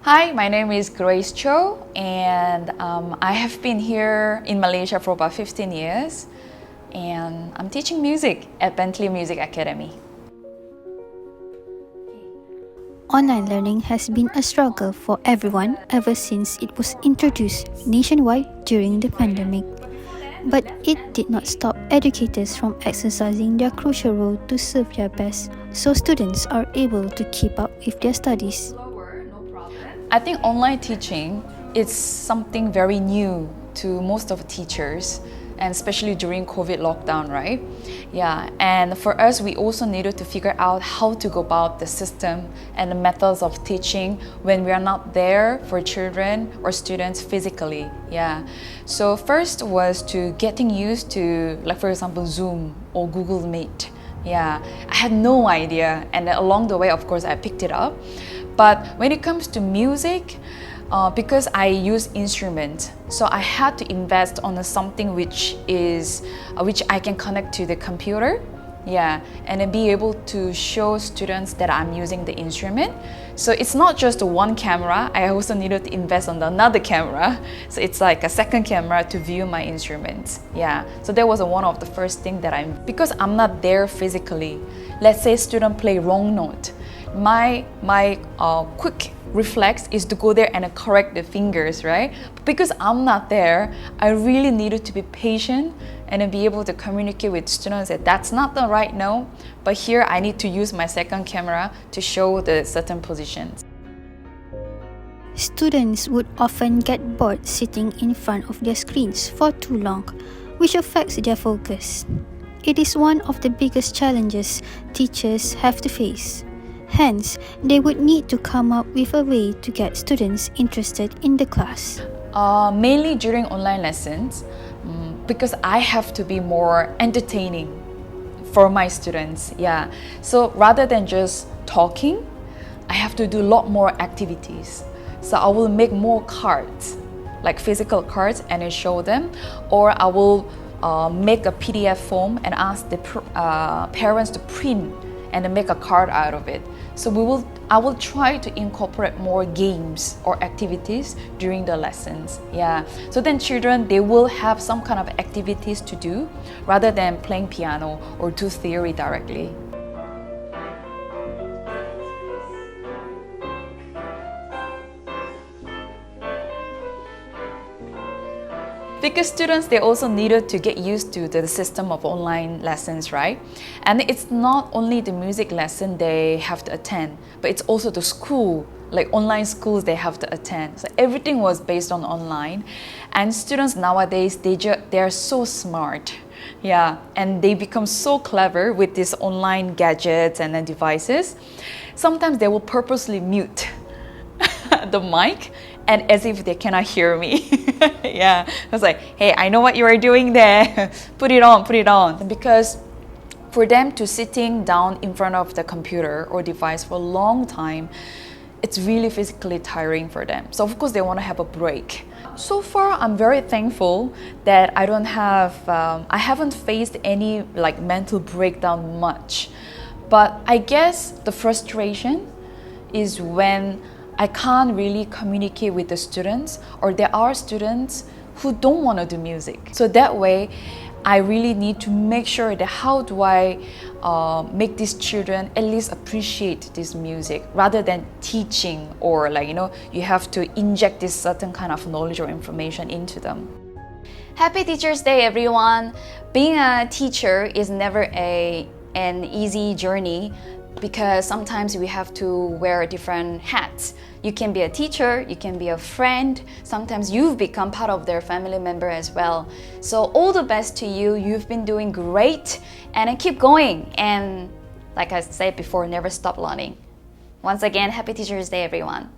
Hi, my name is Grace Choo, and I have been here in Malaysia for about 15 years, and I'm teaching music at Bentley Music Academy. Online learning has been a struggle for everyone ever since it was introduced nationwide during the pandemic. But it did not stop educators from exercising their crucial role to serve their best, so students are able to keep up with their studies. I think online teaching is something very new to most of the teachers, and especially during COVID lockdown, right? Yeah, and for us, we also needed to figure out how to go about the system and the methods of teaching when we are not there for children or students physically. Yeah, so first was to getting used to, like for example, Zoom or Google Meet. Yeah, I had no idea, and along the way, of course, I picked it up. But when it comes to music, because I use instruments, so I had to invest on something which I can connect to the computer, yeah, and then be able to show students that I'm using the instrument. So it's not just one camera. I also needed to invest on another camera. So it's like a second camera to view my instruments. Yeah. So that was one of the first thing that because I'm not there physically. Let's say student play wrong note. My quick reflex is to go there and correct the fingers, right? But because I'm not there, I really needed to be patient and then be able to communicate with students that that's not the right note, but here I need to use my second camera to show the certain positions. Students would often get bored sitting in front of their screens for too long, which affects their focus. It is one of the biggest challenges teachers have to face. Hence, they would need to come up with a way to get students interested in the class. Mainly during online lessons, because I have to be more entertaining for my students. Yeah. So rather than just talking, I have to do a lot more activities. So I will make more cards, like physical cards, and then show them, or I will make a PDF form and ask the parents to print and then make a card out of it. So I will try to incorporate more games or activities during the lessons. Yeah. So then children, they will have some kind of activities to do rather than playing piano or do theory directly. Because students, they also needed to get used to the system of online lessons, right? And it's not only the music lesson they have to attend, but it's also the school, like online schools they have to attend. So everything was based on online. And students nowadays, they're so smart. Yeah, and they become so clever with these online gadgets and then devices. Sometimes they will purposely mute the mic and as if they cannot hear me. Yeah, I was like, hey, I know what you are doing there. Put it on. Because for them to sitting down in front of the computer or device for a long time, it's really physically tiring for them. So of course they want to have a break. So far, I'm very thankful that I haven't faced any like mental breakdown much. But I guess the frustration is when I can't really communicate with the students, or there are students who don't want to do music. So that way, I really need to make sure that how do I make these children at least appreciate this music rather than teaching or you have to inject this certain kind of knowledge or information into them. Happy Teacher's Day, everyone! Being a teacher is never an easy journey, because sometimes we have to wear different hats. You can be a teacher, you can be a friend, sometimes you've become part of their family member as well. So all the best to you, you've been doing great, and keep going. And like I said before, never stop learning. Once again, Happy Teacher's Day, everyone.